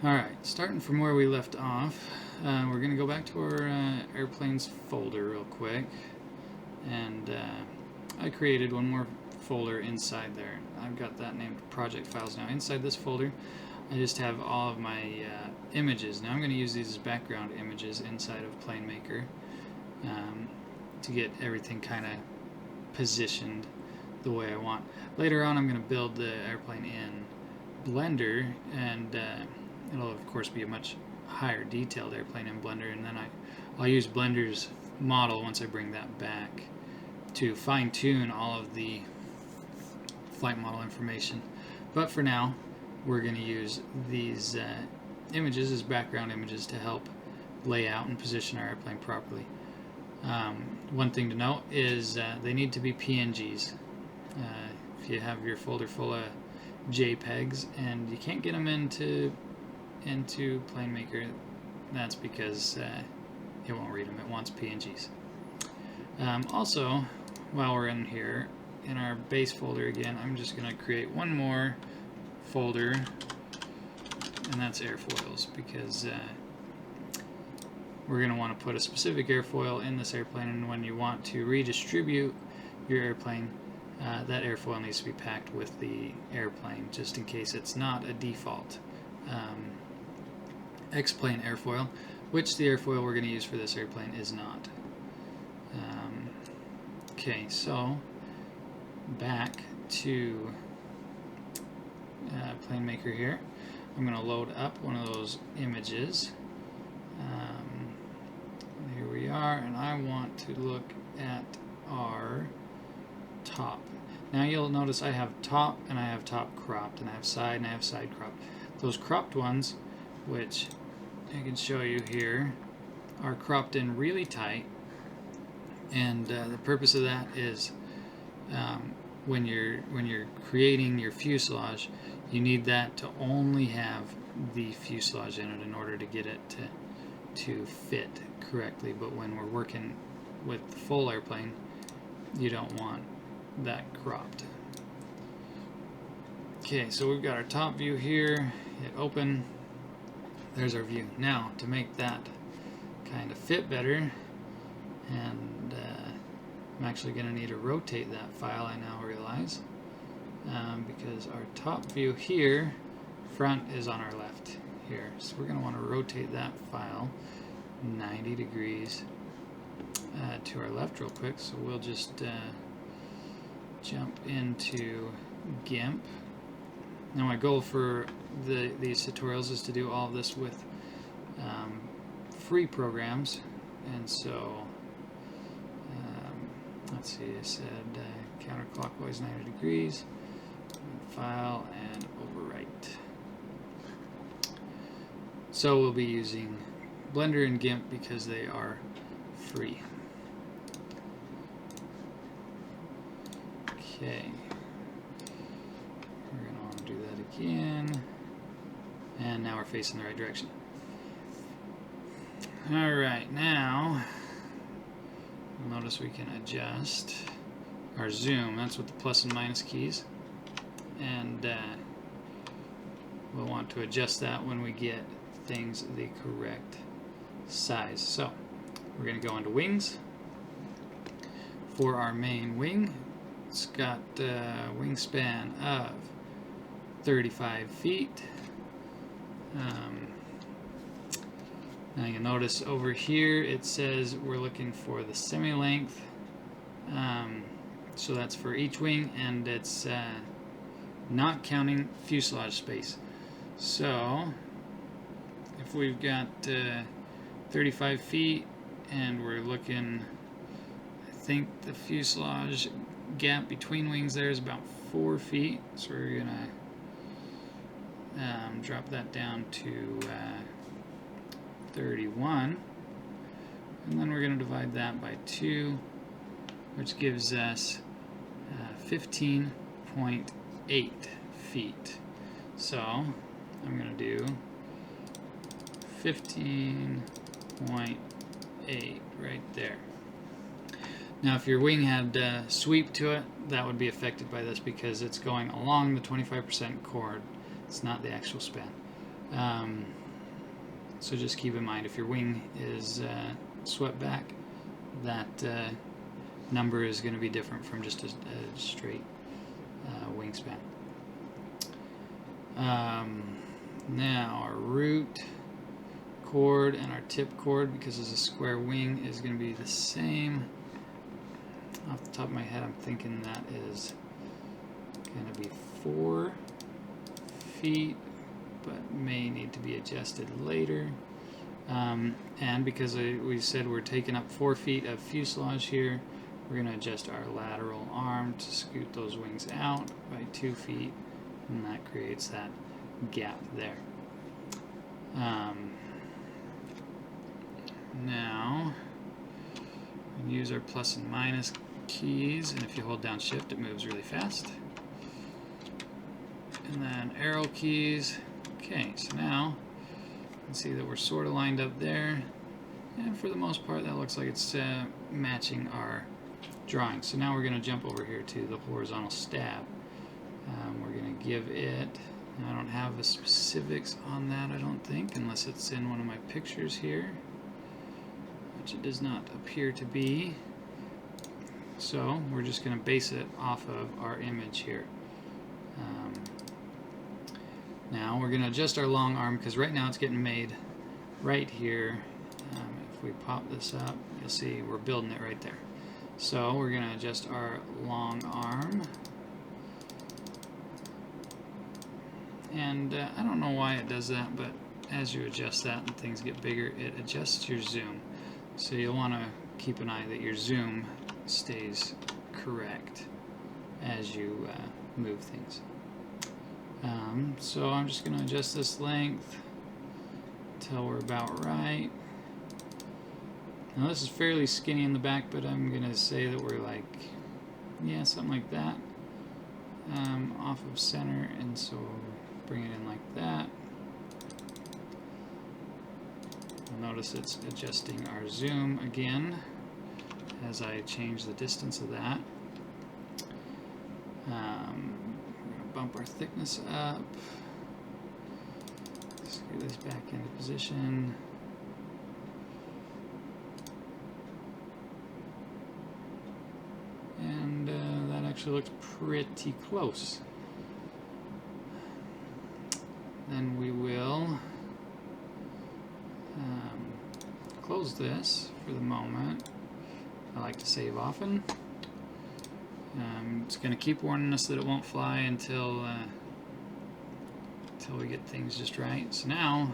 Alright, starting from where we left off, we're going to go back to our airplanes folder real quick, and I created one more folder inside there. I've got that named project files now. Inside this folder I just have all of my images. Now I'm going to use these as background images inside of PlaneMaker to get everything kind of positioned the way I want. Later on I'm going to build the airplane in Blender, and it'll of course be a much higher detailed airplane in Blender, and then I'll use Blender's model once I bring that back to fine-tune all of the flight model information. But for now we're going to use these images as background images to help lay out and position our airplane properly. One thing to note is they need to be PNGs. If you have your folder full of JPEGs and you can't get them into PlaneMaker, that's because it won't read them. It wants PNGs. Also, while we're in here, in our base folder again, I'm just going to create one more folder, and that's airfoils, because we're going to want to put a specific airfoil in this airplane, and when you want to redistribute your airplane, that airfoil needs to be packed with the airplane, just in case it's not a default X-plane airfoil, which the airfoil we're going to use for this airplane is not. Okay, so back to PlaneMaker here. I'm going to load up one of those images. Here we are, and I want to look at our top. Now you'll notice I have top and I have top cropped, and I have side and I have side cropped. Those cropped ones, which I can show you here, are cropped in really tight, and the purpose of that is when you're creating your fuselage, you need that to only have the fuselage in it in order to get it to fit correctly. But when we're working with the full airplane, you don't want that cropped. Okay, so we've got our top view here. Hit open. There's our view. Now, to make that kind of fit better, and I'm actually going to need to rotate that file, I now realize, because our top view here, front is on our left here. So we're going to want to rotate that file 90 degrees to our left real quick. So we'll just jump into Gimp. Now my goal for these tutorials is to do all of this with free programs, and so let's see, I said counterclockwise 90 degrees, file, and overwrite. So we'll be using Blender and Gimp because they are free. Okay, we're going to want to do that again, and now we're facing the right direction. Alright, now you'll notice we can adjust our zoom. That's with the plus and minus keys, and we'll want to adjust that when we get things the correct size. So we're going to go into wings. For our main wing, it's got a wingspan of 35 feet. Now you'll notice over here it says we're looking for the semi-length, so that's for each wing, and it's not counting fuselage space. So if we've got 35 feet and we're looking, I think the fuselage gap between wings there is about 4 feet, so we're gonna drop that down to 31, and then we're going to divide that by 2, which gives us 15.8 feet. So I'm going to do 15.8 right there. Now if your wing had sweep to it, that would be affected by this because it's going along the 25% chord. It's not the actual span. So just keep in mind, if your wing is swept back, that number is going to be different from just a straight wingspan. Now our root chord and our tip chord, because it's a square wing, is going to be the same. Off the top of my head, I'm thinking that is going to be 4 feet, but may need to be adjusted later. And because we said we're taking up 4 feet of fuselage here, we're going to adjust our lateral arm to scoot those wings out by 2 feet, and that creates that gap there. Now, we use our plus and minus keys, and if you hold down shift, it moves really fast. And then arrow keys. Okay, so now you can see that we're sort of lined up there, and for the most part that looks like it's matching our drawing. So now we're going to jump over here to the horizontal stab. We're going to give it, I don't have the specifics on that, I don't think, unless it's in one of my pictures here, which it does not appear to be. So we're just going to base it off of our image here. Now we're going to adjust our long arm, because right now it's getting made right here. If we pop this up, you'll see we're building it right there. So we're going to adjust our long arm. And I don't know why it does that, but as you adjust that and things get bigger, it adjusts your zoom. So you'll want to keep an eye that your zoom stays correct as you move things. So I'm just going to adjust this length until we're about right. Now this is fairly skinny in the back, but I'm going to say that we're like, yeah, something like that, off of center, and so bring it in like that. Notice it's adjusting our zoom again as I change the distance of that. We're going to bump our thickness up. Screw this back into position. And that actually looks pretty close. Then we will close this for the moment. I like to save often. It's going to keep warning us that it won't fly until we get things just right. So now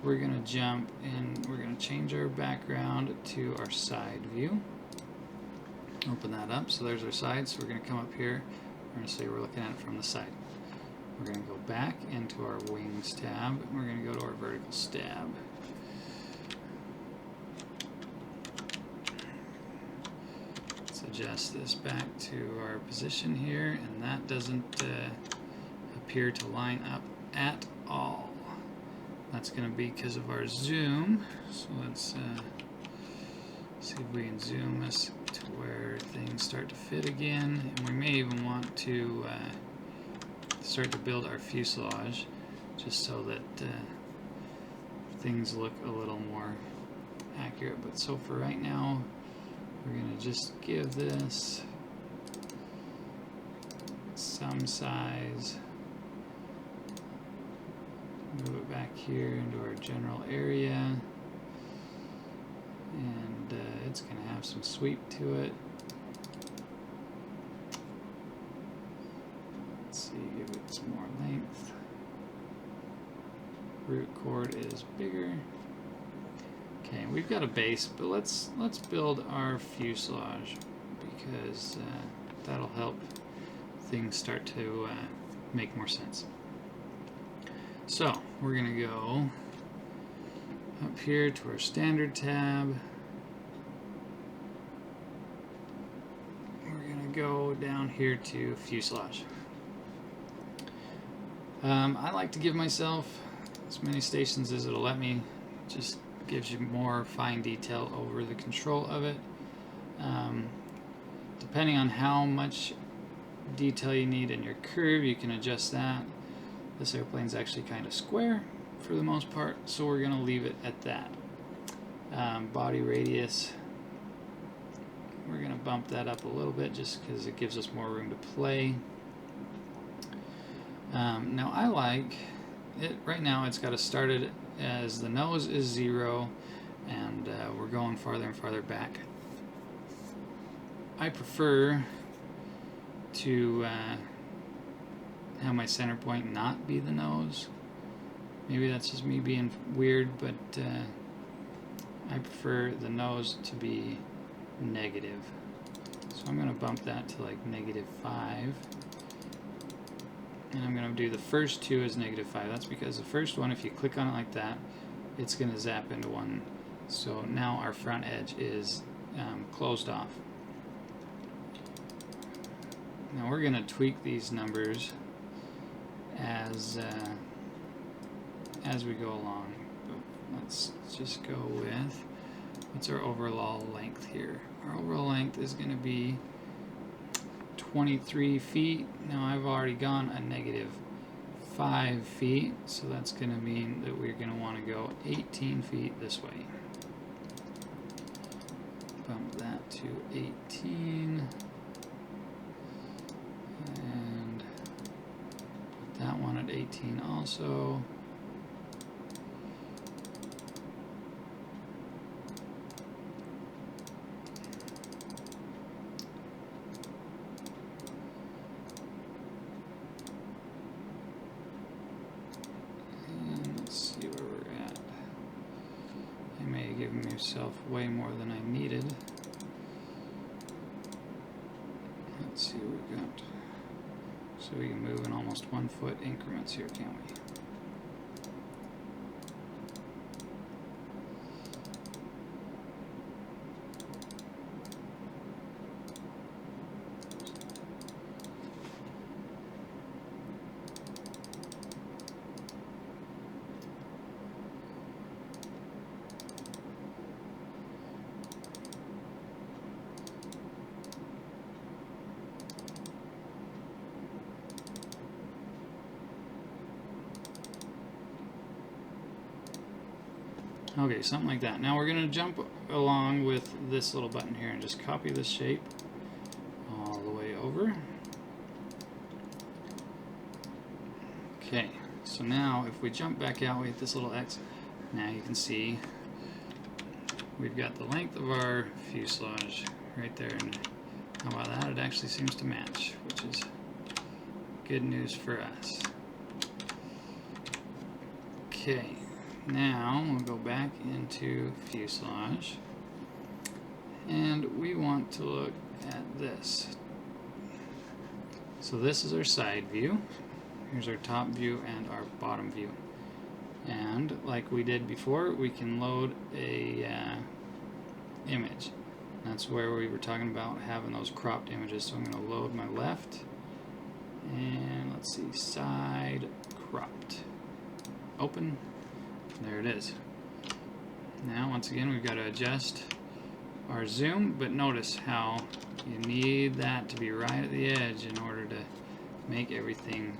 we're going to jump and we're going to change our background to our side view. Open that up, so there's our side. So we're going to come up here, we're going to say we're looking at it from the side. We're going to go back into our wings tab, and we're going to go to our vertical stab. Let's adjust this back to our position here, and that doesn't appear to line up at all. That's going to be because of our zoom. So let's see if we can zoom this to where things start to fit again, and we may even want to start to build our fuselage just so that things look a little more accurate. But so for right now, we're going to just give this some size, move it back here into our general area, and it's going to have some sweep to it. Give it some more length. Root chord is bigger. Okay, we've got a base, but let's build our fuselage, because that'll help things start to make more sense. So we're gonna go up here to our standard tab. We're gonna go down here to fuselage. I like to give myself as many stations as it'll let me. Just gives you more fine detail over the control of it. Depending on how much detail you need in your curve, you can adjust that. This airplane's actually kind of square, for the most part, so we're going to leave it at that. Body radius, we're going to bump that up a little bit just because it gives us more room to play. Now I like it, right now it's got it started as the nose is 0 and we're going farther and farther back. I prefer to have my center point not be the nose. Maybe that's just me being weird, but I prefer the nose to be negative. So I'm going to bump that to like -5. And I'm going to do the first two as -5. That's because the first one, if you click on it like that, it's going to zap into one. So now our front edge is closed off. Now we're going to tweak these numbers as we go along. Let's just go with, what's our overall length here? Our overall length is going to be 23 feet. Now I've already gone a -5 feet, so that's going to mean that we're going to want to go 18 feet this way. Bump that to 18. And put that one at 18 also. Giving yourself way more than I needed. Let's see what we've got. So we can move in almost 1 foot increments here, can't we? Okay, something like that. Now we're going to jump along with this little button here and just copy this shape all the way over. Okay, so now if we jump back out, we hit this little X. Now you can see we've got the length of our fuselage right there. And how about that? It actually seems to match, which is good news for us. Okay. Now we'll go back into fuselage and we want to look at this. So this is our side view. Here's our top view and our bottom view. And like we did before, we can load a image. That's where we were talking about having those cropped images. So I'm going to load my left and let's see, side cropped. Open. There it is. Now once again we've got to adjust our zoom, but notice how you need that to be right at the edge in order to make everything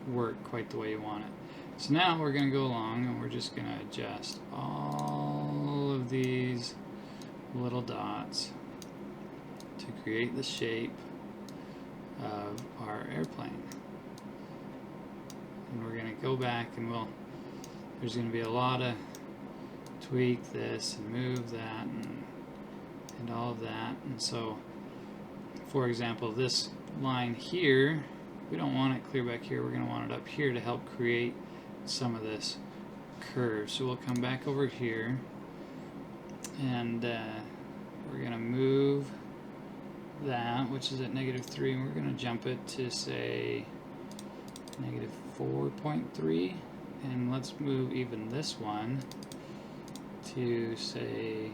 work quite the way you want it. So now we're going to go along and we're just going to adjust all of these little dots to create the shape of our airplane. And we're going to go back and there's going to be a lot of tweak this and move that and all of that. And so, for example, this line here, we don't want it clear back here. We're going to want it up here to help create some of this curve. So we'll come back over here and we're going to move that, which is at -3, and we're going to jump it to say -4.3. And let's move even this one to say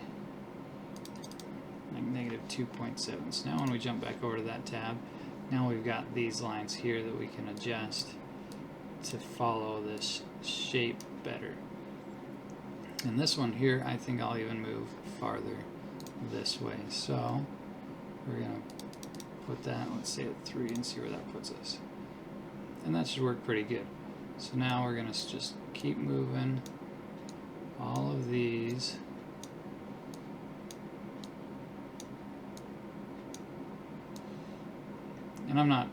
like -2.7. So now when we jump back over to that tab, now we've got these lines here that we can adjust to follow this shape better. And this one here, I think I'll even move farther this way. So we're going to put that, let's say at 3 and see where that puts us. And that should work pretty good. So now we're going to just keep moving all of these. And I'm not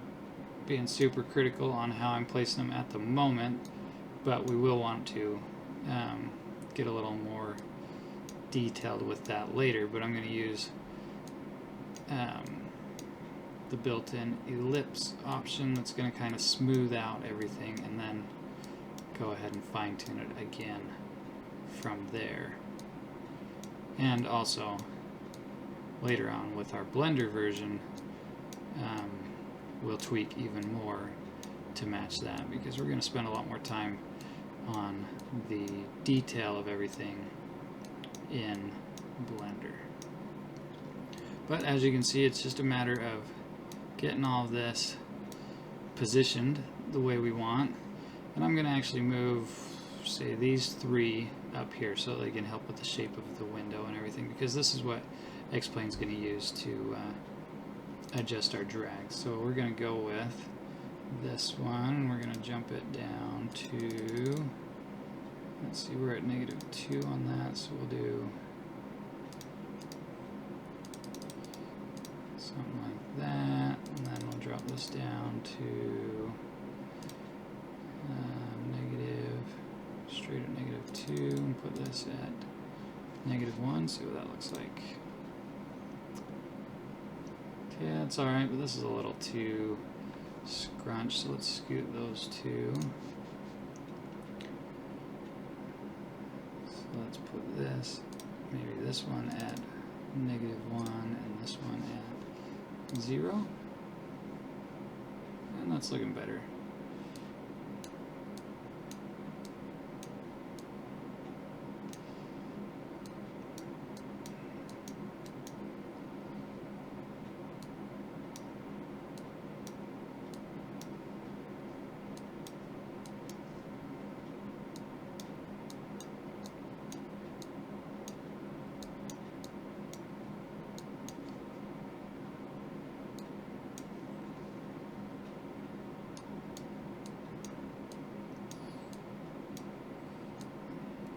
being super critical on how I'm placing them at the moment, but we will want to get a little more detailed with that later. But I'm going to use the built-in ellipse option that's going to kind of smooth out everything, and then go ahead and fine-tune it again from there. And also later on with our Blender version, we'll tweak even more to match that, because we're going to spend a lot more time on the detail of everything in Blender. But as you can see, it's just a matter of getting all of this positioned the way we want. And I'm going to actually move, say, these three up here so they can help with the shape of the window and everything, because this is what X-Plane's going to use to adjust our drag. So we're going to go with this one, and we're going to jump it down to, let's see, we're at -2 on that, so we'll do something like that, and then we'll drop this down to straight at -2, and put this at -1, see what that looks like. Okay, that's alright, but this is a little too scrunched, so let's scoot those two. So let's put this, maybe this one at -1 and this one at 0, and that's looking better.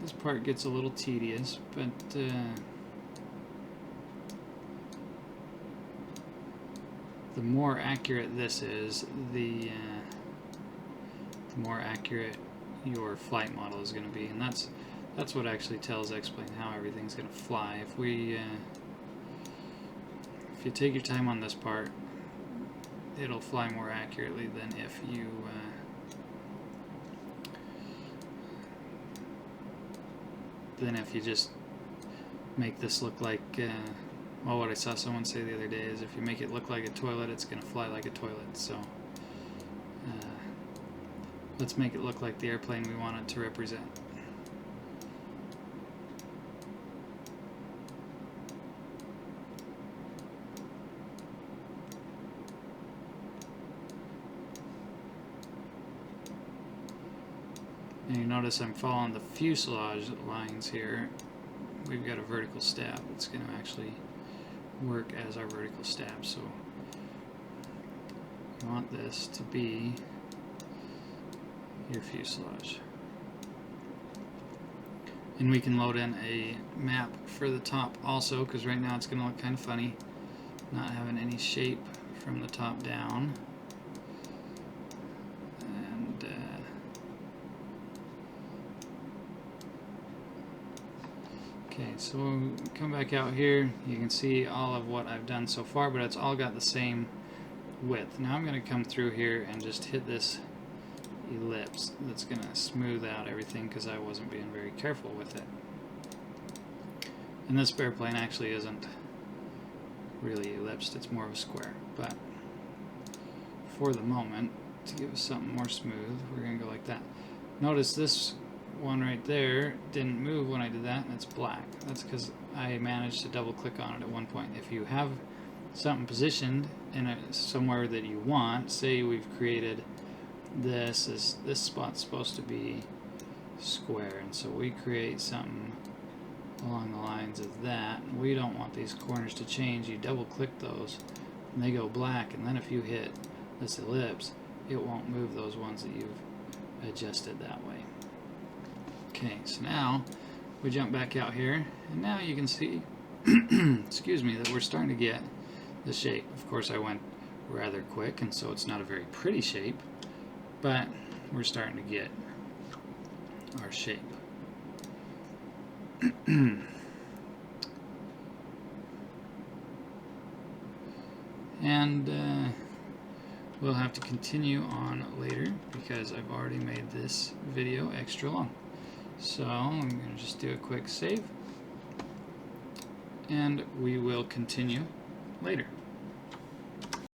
This part gets a little tedious, but the more accurate this is, the more accurate your flight model is going to be, and that's what actually tells X-Plane how everything's going to fly. If you take your time on this part, it'll fly more accurately than if you just make this look like, well, what I saw someone say the other day is if you make it look like a toilet, it's going to fly like a toilet. So let's make it look like the airplane we want it to represent. And you notice I'm following the fuselage lines here. We've got a vertical stab that's going to actually work as our vertical stab. So you want this to be your fuselage. And we can load in a map for the top also, because right now it's going to look kind of funny not having any shape from the top down. Okay, so we'll come back out here. You can see all of what I've done so far, but it's all got the same width. Now I'm going to come through here and just hit this ellipse that's going to smooth out everything, because I wasn't being very careful with it. And this airplane actually isn't really ellipsed, it's more of a square. But for the moment, to give us something more smooth, we're going to go like that. Notice this one right there didn't move when I did that, and it's black. That's because I managed to double click on it at one point. If you have something positioned in somewhere that you want, say we've created this spot's supposed to be square, and so we create something along the lines of that, and we don't want these corners to change. You double click those and they go black, and then if you hit this ellipse, it won't move those ones that you've adjusted that way. Okay, so now we jump back out here, and now you can see, excuse me, that we're starting to get the shape. Of course, I went rather quick, and so it's not a very pretty shape, but we're starting to get our shape. And we'll have to continue on later because I've already made this video extra long. So I'm going to just do a quick save, and we will continue later.